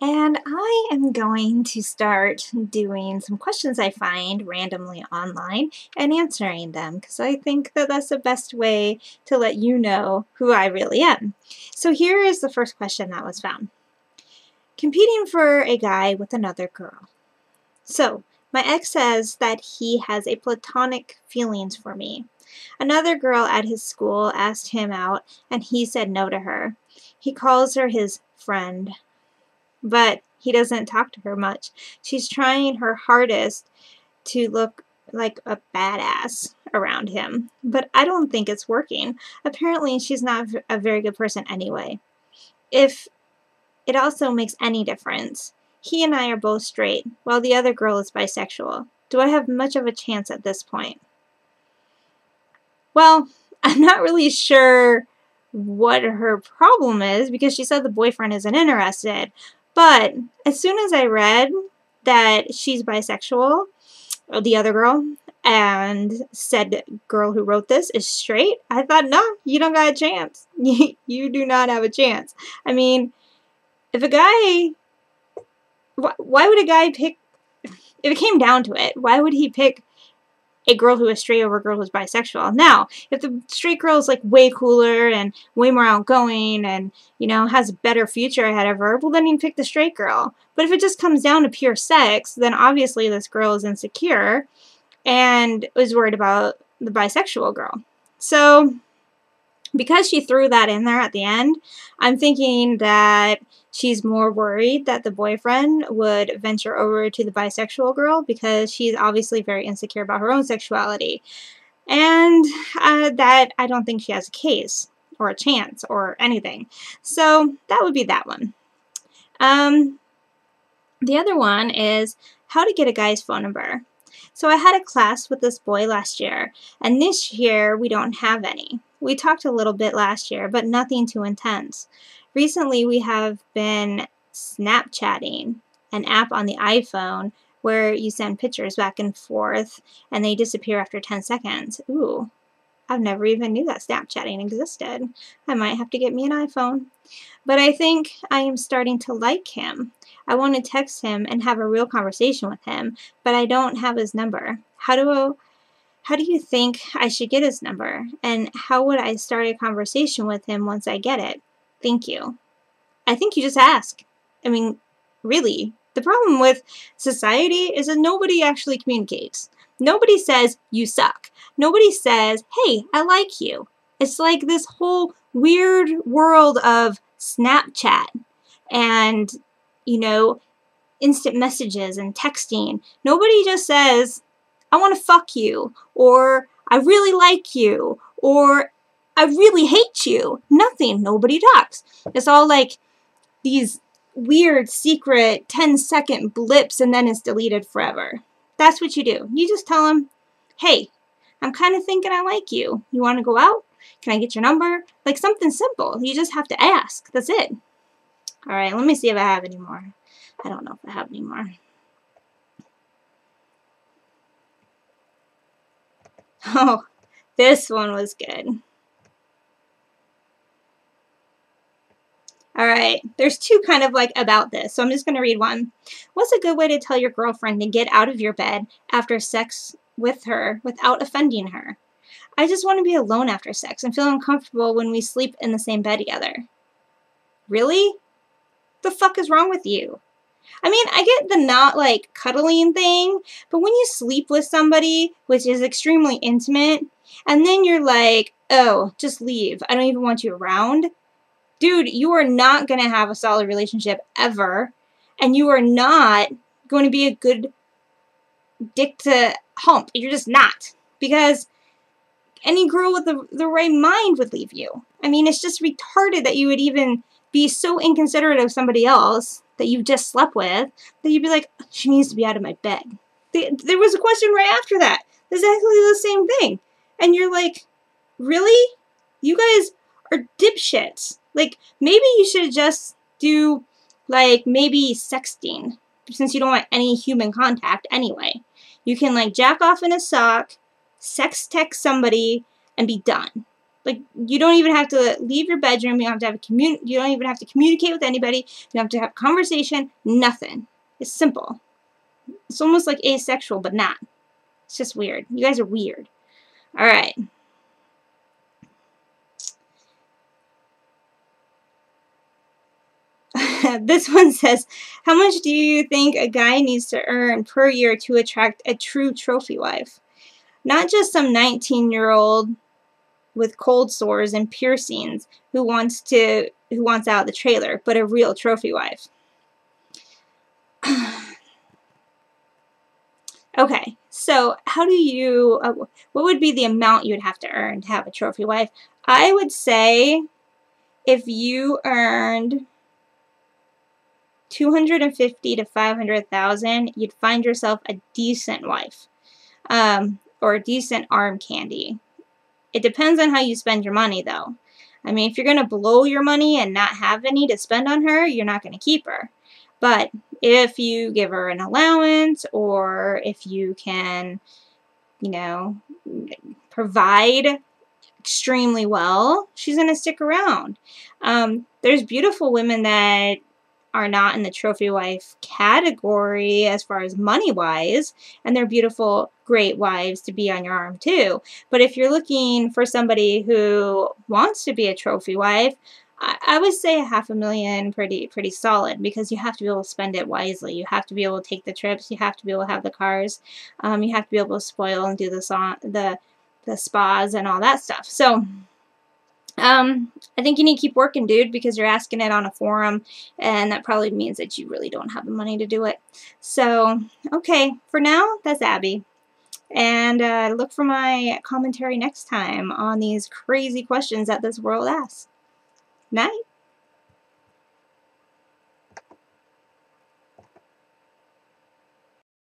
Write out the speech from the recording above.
And I am going to start doing some questions I find randomly online and answering them because I think that that's the best way to let you know who I really am. So here is the first question that was found. Competing for a guy with another girl. So my ex says that he has a platonic feelings for me. Another girl at his school asked him out and he said no to her. He calls her his friend, but he doesn't talk to her much. She's trying her hardest to look like a badass around him, but I don't think it's working. Apparently, she's not a very good person anyway. If it also makes any difference, he and I are both straight, while the other girl is bisexual. Do I have much of a chance at this point? Well, I'm not really sure what her problem is because she said the boyfriend isn't interested. But as soon as I read that she's bisexual, or the other girl, and said girl who wrote this is straight, I thought, no, you don't got a chance. You do not have a chance. I mean, if a guy, why would a guy pick, if it came down to it, why would he pick a girl who is straight over a girl who's bisexual? Now, if the straight girl is like way cooler and way more outgoing and, you know, has a better future ahead of her, well, then he'd pick the straight girl. But if it just comes down to pure sex, then obviously this girl is insecure and is worried about the bisexual girl. So because she threw that in there at the end, I'm thinking that she's more worried that the boyfriend would venture over to the bisexual girl because she's obviously very insecure about her own sexuality. And that I don't think she has a case or a chance or anything. So that would be that one. The other one is how to get a guy's phone number. So I had a class with this boy last year, and this year we don't have any. We talked a little bit last year, but nothing too intense. Recently, we have been Snapchatting, an app on the iPhone where you send pictures back and forth and they disappear after 10 seconds. Ooh, I've never even knew that Snapchatting existed. I might have to get me an iPhone. But I think I am starting to like him. I want to text him and have a real conversation with him, but I don't have his number. How do you think I should get his number? And how would I start a conversation with him once I get it? Thank you. I think you just ask. I mean, really, the problem with society is that nobody actually communicates. Nobody says, you suck. Nobody says, hey, I like you. It's like this whole weird world of Snapchat and, you know, instant messages and texting. Nobody just says, I want to fuck you, or I really like you, or I really hate you. Nothing. Nobody talks. It's all like these weird secret 10-second blips and then it's deleted forever. That's what you do. You just tell them, hey, I'm kind of thinking I like you. You want to go out? Can I get your number? Like something simple. You just have to ask. That's it. All right, let me see if I have any more. I don't know if I have any more. Oh, this one was good. All right, there's two kind of like about this, so I'm just going to read one. What's a good way to tell your girlfriend to get out of your bed after sex with her without offending her? I just want to be alone after sex and feel uncomfortable when we sleep in the same bed together. Really? The fuck is wrong with you? I mean, I get the not like cuddling thing, but when you sleep with somebody, which is extremely intimate, and then you're like, oh, just leave. I don't even want you around. Dude, you are not going to have a solid relationship ever, and you are not going to be a good dick to hump. You're just not. Because any girl with the right mind would leave you. I mean, it's just retarded that you would even be so inconsiderate of somebody else that you just slept with, that you'd be like, she needs to be out of my bed. There was a question right after that. Exactly the same thing. And you're like, really? You guys are dipshits. Like, maybe you should just do, like, maybe sexting, since you don't want any human contact anyway. You can, like, jack off in a sock, sex text somebody, and be done. Like, you don't even have to leave your bedroom. You don't have to have you don't even have to communicate with anybody. You don't have to have conversation. Nothing. It's simple. It's almost like asexual, but not. It's just weird. You guys are weird. All right. This one says, how much do you think a guy needs to earn per year to attract a true trophy wife? Not just some 19-year-old with cold sores and piercings who wants out of the trailer, but a real trophy wife. Okay, so how do you, what would be the amount you'd have to earn to have a trophy wife? I would say if you earned 250 to 500,000, you'd find yourself a decent wife, or a decent arm candy. It depends on how you spend your money, though. I mean, if you're going to blow your money and not have any to spend on her, you're not going to keep her. But if you give her an allowance, or if you can, you know, provide extremely well, she's going to stick around. There's beautiful women that are not in the trophy wife category as far as money-wise, and they're beautiful, great wives to be on your arm too. But if you're looking for somebody who wants to be a trophy wife, I would say $500,000 pretty solid, because you have to be able to spend it wisely. You have to be able to take the trips. You have to be able to have the cars. You have to be able to spoil and do the spas and all that stuff. So I think you need to keep working, dude, because you're asking it on a forum, and that probably means that you really don't have the money to do it. So, okay, for now, that's Abby. And look for my commentary next time on these crazy questions that this world asks. Night.